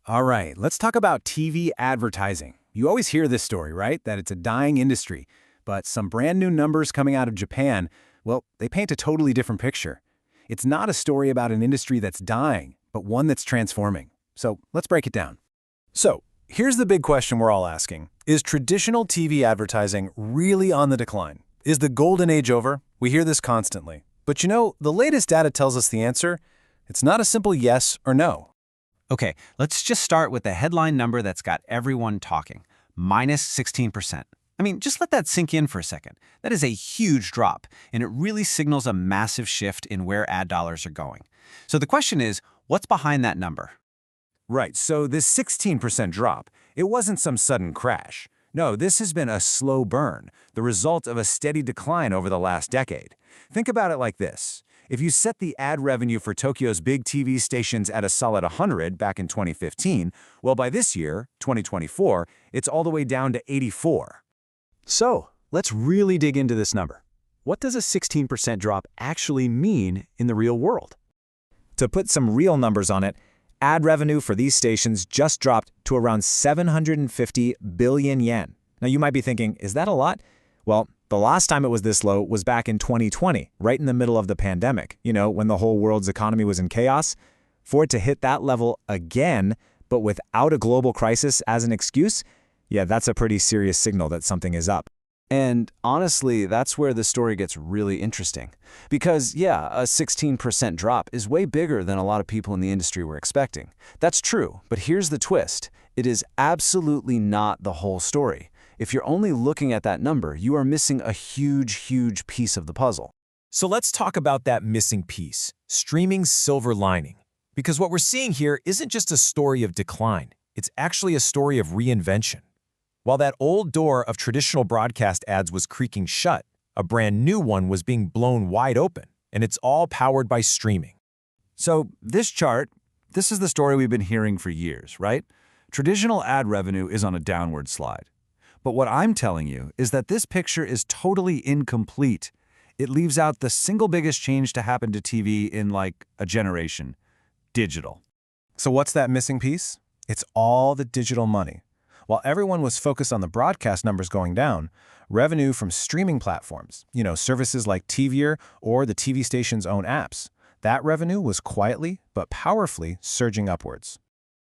All right, let's talk about TV advertising. You always hear this story, right? That it's a dying industry. But some brand new numbers coming out of Japan, well, they paint a totally different picture. It's not a story about an industry that's dying, but one that's transforming. So let's break it down. So, here's the big question we're all asking. Is traditional TV advertising really on the decline? Is the golden age over? We hear this constantly. But you know, the latest data tells us the answer. It's not a simple yes or no. Okay, let's just start with the headline number that's got everyone talking, minus 16%. I mean, just let that sink in for a second. That is a huge drop, and it really signals a massive shift in where ad dollars are going. So the question is, what's behind that number? Right, so this 16% drop, it wasn't some sudden crash. No, this has been a slow burn, the result of a steady decline over the last decade. Think about it like this. If you set the ad revenue for Tokyo's big TV stations at a solid 100 back in 2015, well, by this year, 2024, it's all the way down to 84. So, let's really dig into this number. What does a 16% drop actually mean in the real world? To put some real numbers on it, ad revenue for these stations just dropped to around 750 billion yen. Now you might be thinking, is that a lot? Well, the last time it was this low was back in 2020, right in the middle of the pandemic, when the whole world's economy was in chaos. For it to hit that level again, but without a global crisis as an excuse, yeah, that's a pretty serious signal that something is up. And honestly, that's where the story gets really interesting. Because, yeah, a 16% drop is way bigger than a lot of people in the industry were expecting. That's true, but here's the twist. It is absolutely not the whole story. If you're only looking at that number, you are missing a huge piece of the puzzle. So let's talk about that missing piece, streaming's silver lining. Because what we're seeing here isn't just a story of decline, it's actually a story of reinvention. While that old door of traditional broadcast ads was creaking shut, a brand new one was being blown wide open, and it's all powered by streaming. So this chart, this is the story we've been hearing for years, right? Traditional ad revenue is on a downward slide. But what I'm telling you is that this picture is totally incomplete. It leaves out the single biggest change to happen to TV in like a generation: digital. So what's that missing piece? It's all the digital money. While everyone was focused on the broadcast numbers going down, revenue from streaming platforms, services like TVer or the TV station's own apps, that revenue was quietly but powerfully surging upwards.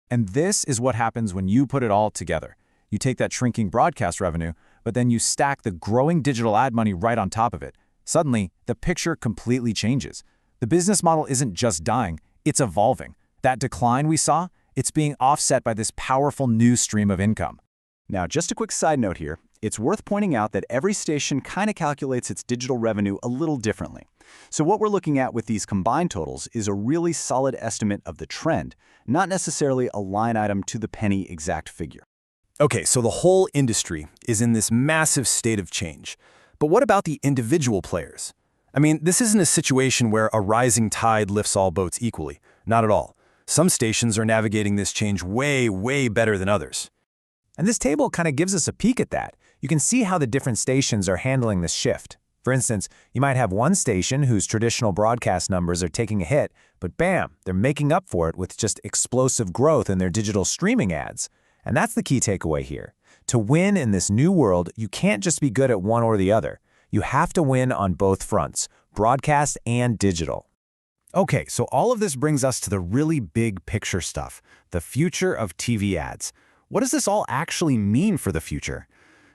And this is what happens when you put it all together. You take that shrinking broadcast revenue, but then you stack the growing digital ad money right on top of it. Suddenly, the picture completely changes. The business model isn't just dying, it's evolving. That decline we saw, it's being offset by this powerful new stream of income. Now, just a quick side note here. It's worth pointing out that every station kind of calculates its digital revenue a little differently. So what we're looking at with these combined totals is a really solid estimate of the trend, not necessarily a line item to the penny exact figure. Okay, so the whole industry is in this massive state of change. But what about the individual players? I mean, this isn't a situation where a rising tide lifts all boats equally. Not at all. Some stations are navigating this change way better than others. And this table kind of gives us a peek at that. You can see how the different stations are handling this shift. For instance, you might have one station whose traditional broadcast numbers are taking a hit, but bam, they're making up for it with just explosive growth in their digital streaming ads. And that's the key takeaway here. To win in this new world, you can't just be good at one or the other. You have to win on both fronts, broadcast and digital. Okay, so all of this brings us to the really big picture stuff, the future of TV ads. What does this all actually mean for the future?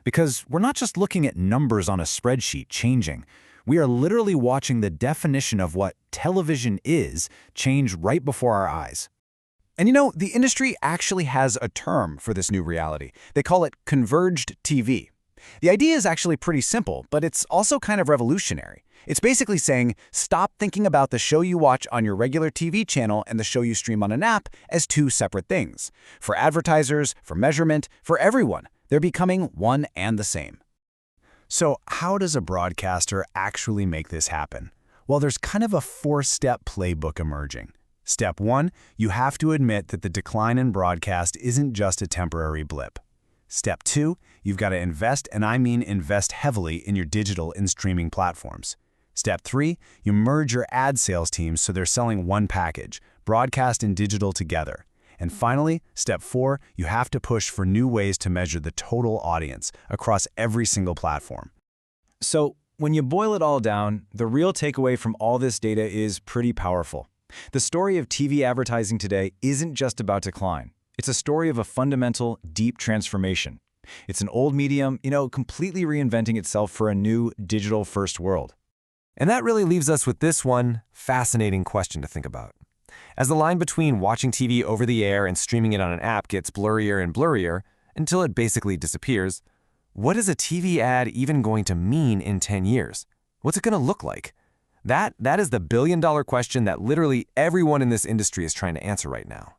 Because we're not just looking at numbers on a spreadsheet changing. We are literally watching the definition of what television is change right before our eyes. And the industry actually has a term for this new reality. They call it converged TV. The idea is actually pretty simple, but it's also kind of revolutionary. It's basically saying, stop thinking about the show you watch on your regular TV channel and the show you stream on an app as two separate things. For advertisers, for measurement, for everyone, they're becoming one and the same. So how does a broadcaster actually make this happen? Well, there's kind of a four-step playbook emerging. Step 1, you have to admit that the decline in broadcast isn't just a temporary blip. Step 2, you've got to invest, and I mean invest heavily in your digital and streaming platforms. Step 3, you merge your ad sales teams so they're selling one package, broadcast and digital together. And finally, step 4, you have to push for new ways to measure the total audience across every single platform. So, when you boil it all down, the real takeaway from all this data is pretty powerful. The story of TV advertising today isn't just about decline. It's a story of a fundamental, deep transformation. It's an old medium, completely reinventing itself for a new, digital-first world. And that really leaves us with this one fascinating question to think about. As the line between watching TV over the air and streaming it on an app gets blurrier and blurrier until it basically disappears, what is a TV ad even going to mean in 10 years? What's it going to look like? That is the billion-dollar question that literally everyone in this industry is trying to answer right now.